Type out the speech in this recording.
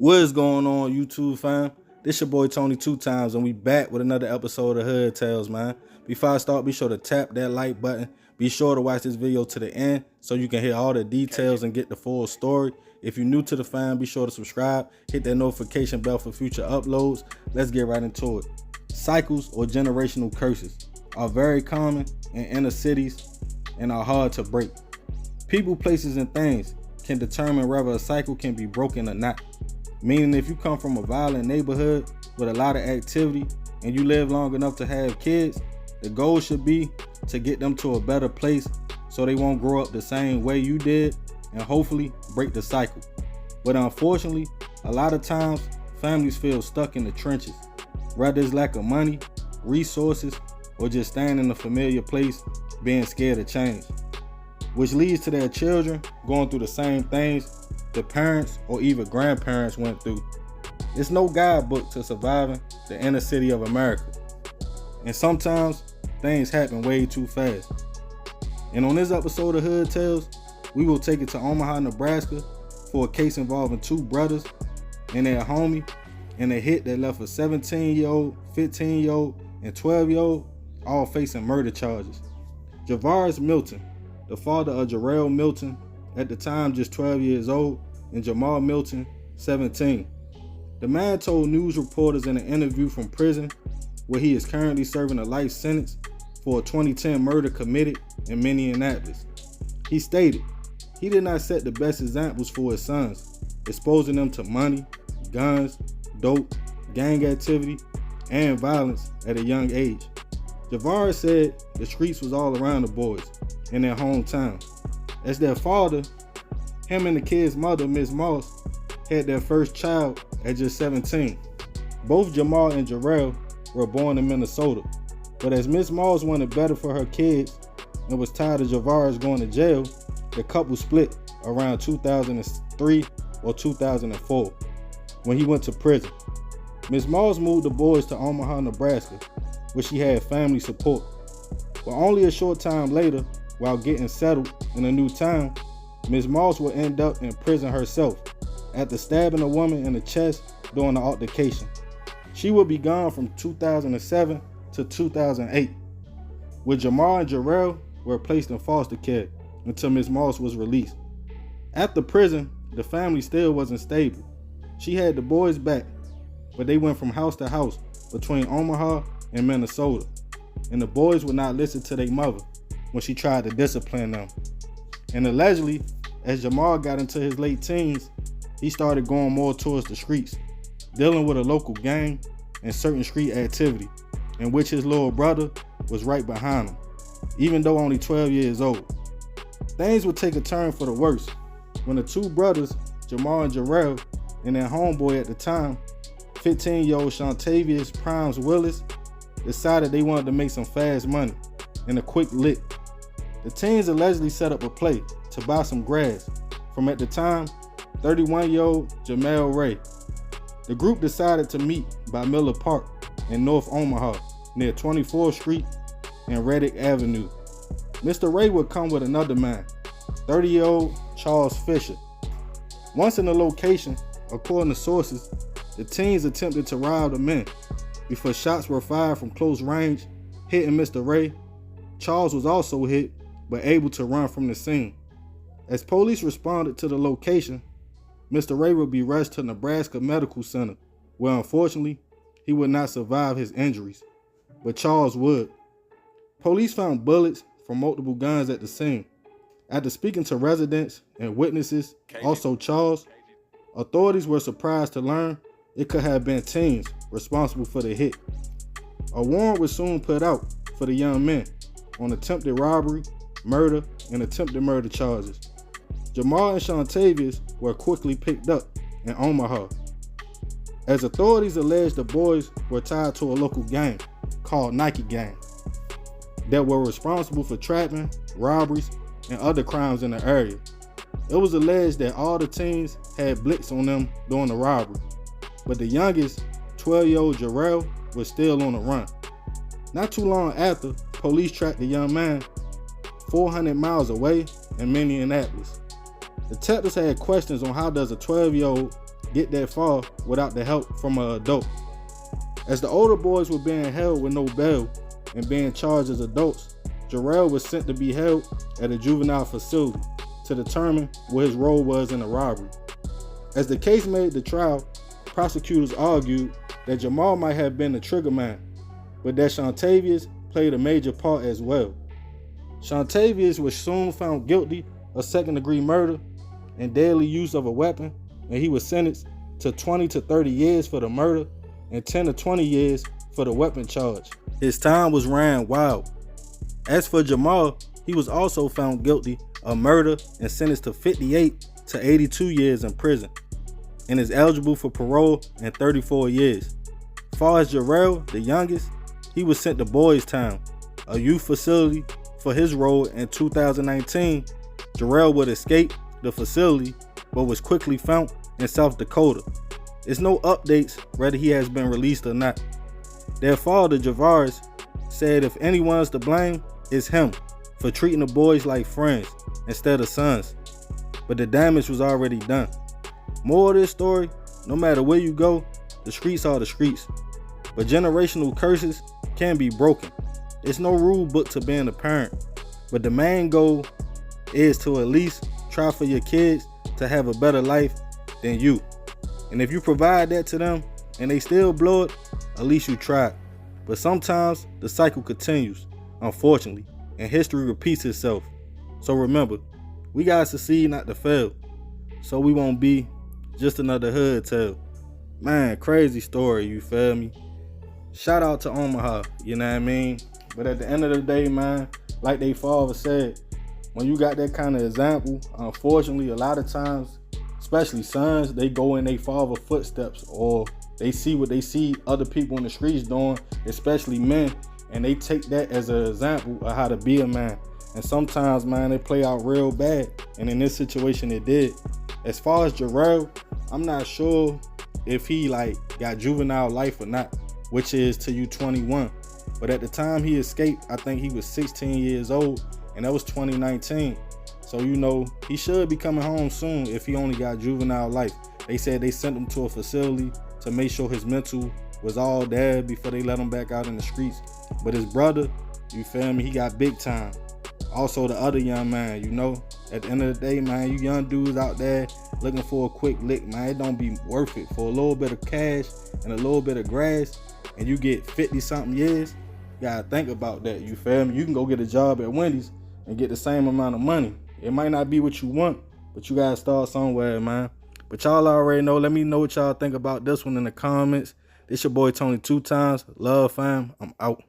What is going on, YouTube fam? This your boy Tony 2 times, and we back with another episode of Hood Tales, man. Before I start, be sure to tap that like button. Be sure to watch this video to the end so you can hear all the details and get the full story. If you're new to the fam, be sure to subscribe, hit that notification bell for future uploads. Let's get right into it. Cycles or generational curses are very common in inner cities and are hard to break. People, places, and things can determine whether a cycle can be broken or not. Meaning if you come from a violent neighborhood with a lot of activity and you live long enough to have kids, the goal should be to get them to a better place so they won't grow up the same way you did and hopefully break the cycle. But unfortunately, a lot of times families feel stuck in the trenches, whether it's lack of money, resources, or just staying in a familiar place being scared of change, which leads to their children going through the same things the parents or even grandparents went through. It's no guidebook to surviving the inner city of America. And sometimes things happen way too fast. And on this episode of Hood Tales, we will take it to Omaha, Nebraska for a case involving two brothers and their homie and a hit that left a 17-year-old, 15-year-old, and 12-year-old all facing murder charges. Jarrell Milton, the father of Jarrell Milton, at the time just 12 years old, and Jamar Milton, 17. The man told news reporters in an interview from prison, where he is currently serving a life sentence for a 2010 murder committed in Minneapolis. He stated he did not set the best examples for his sons, exposing them to money, guns, dope, gang activity, and violence at a young age. Jarrell said the streets was all around the boys in their hometown. As their father, him and the kid's mother, Miss Moss, had their first child at just 17. Both Jamar and Jarrell were born in Minnesota, but as Miss Moss wanted better for her kids and was tired of Jarrell going to jail, the couple split around 2003 or 2004 when he went to prison. Miss Moss moved the boys to Omaha, Nebraska, where she had family support. But only a short time later, while getting settled in a new town, Ms. Moss would end up in prison herself after stabbing a woman in the chest during the altercation. She would be gone from 2007 to 2008, where Jamar and Jarrell were placed in foster care until Ms. Moss was released. After prison, the family still wasn't stable. She had the boys back, but they went from house to house between Omaha and Minnesota, and the boys would not listen to their mother when she tried to discipline them. And allegedly, as Jamar got into his late teens, he started going more towards the streets, dealing with a local gang and certain street activity, in which his little brother was right behind him, even though only 12 years old. Things would take a turn for the worse when the two brothers, Jamar and Jarrell, and their homeboy at the time, 15-year-old Shantavius Primes Willis, decided they wanted to make some fast money and a quick lick. The teens allegedly set up a play to buy some grass from, at the time, 31-year-old Jamar Ray. The group decided to meet by Miller Park in North Omaha near 24th Street and Reddick Avenue. Mr. Ray would come with another man, 30-year-old Charles Fisher. Once in the location, according to sources, the teens attempted to rob the men before shots were fired from close range, hitting Mr. Ray. Charles was also hit, but able to run from the scene. As police responded to the location, Mr. Ray would be rushed to Nebraska Medical Center, where unfortunately, he would not survive his injuries, but Charles would. Police found bullets from multiple guns at the scene. After speaking to residents and witnesses, also Charles, authorities were surprised to learn it could have been teens responsible for the hit. A warrant was soon put out for the young men on attempted robbery, murder, and attempted murder charges. Jamar and Shantavius were quickly picked up in Omaha, as authorities alleged the boys were tied to a local gang called Nike Gang that were responsible for trapping, robberies, and other crimes in the area. It was alleged that all the teens had blicks on them during the robbery, but the youngest, 12-year-old Jarrell, was still on the run. Not too long after, police tracked the young man 400 miles away in Minneapolis. Detectives had questions on how does a 12-year-old get that far without the help from an adult. As the older boys were being held with no bail and being charged as adults, Jarrell was sent to be held at a juvenile facility to determine what his role was in the robbery. As the case made the trial, prosecutors argued that Jamar might have been the trigger man, but that Shantavius played a major part as well. Shantavius was soon found guilty of second-degree murder and deadly use of a weapon, and he was sentenced to 20 to 30 years for the murder and 10 to 20 years for the weapon charge. His time was ran wild. As for Jamar, he was also found guilty of murder and sentenced to 58 to 82 years in prison, and is eligible for parole in 34 years. As far as Jarrell, the youngest, he was sent to Boys Town, a youth facility. For his role in 2019, Jarrell would escape the facility, but was quickly found in South Dakota. There's no updates whether he has been released or not. Their father, Javars, said if anyone's to blame, it's him for treating the boys like friends instead of sons. But the damage was already done. More of this story, no matter where you go, the streets are the streets. But generational curses can be broken. There's no rule book to being a parent, but the main goal is to at least try for your kids to have a better life than you. And if you provide that to them and they still blow it, at least you tried. But sometimes the cycle continues, unfortunately, and history repeats itself. So remember, we gotta succeed, not to fail, so we won't be just another hood tale. Man, crazy story, you feel me? Shout out to Omaha, you know what I mean? But at the end of the day, man, like they father said, when you got that kind of example, unfortunately, a lot of times, especially sons, they go in their father's footsteps, or they see what they see other people in the streets doing, especially men, and they take that as an example of how to be a man. And sometimes, man, they play out real bad, and in this situation, it did. As far as Jarrell, I'm not sure if he got juvenile life or not, which is till you 21. But at the time he escaped, I think he was 16 years old, and that was 2019. So, he should be coming home soon if he only got juvenile life. They said they sent him to a facility to make sure his mental was all there before they let him back out in the streets. But his brother, you feel me, he got big time. Also the other young man, at the end of the day, man, you young dudes out there looking for a quick lick, man, it don't be worth it. For a little bit of cash and a little bit of grass, and you get 50 something years, you gotta think about that, you feel me? You can go get a job at Wendy's and get the same amount of money. It might not be what you want, but you gotta start somewhere, man. But y'all already know. Let me know what y'all think about this one in the comments. This your boy Tony 2 times. Love, fam. I'm out.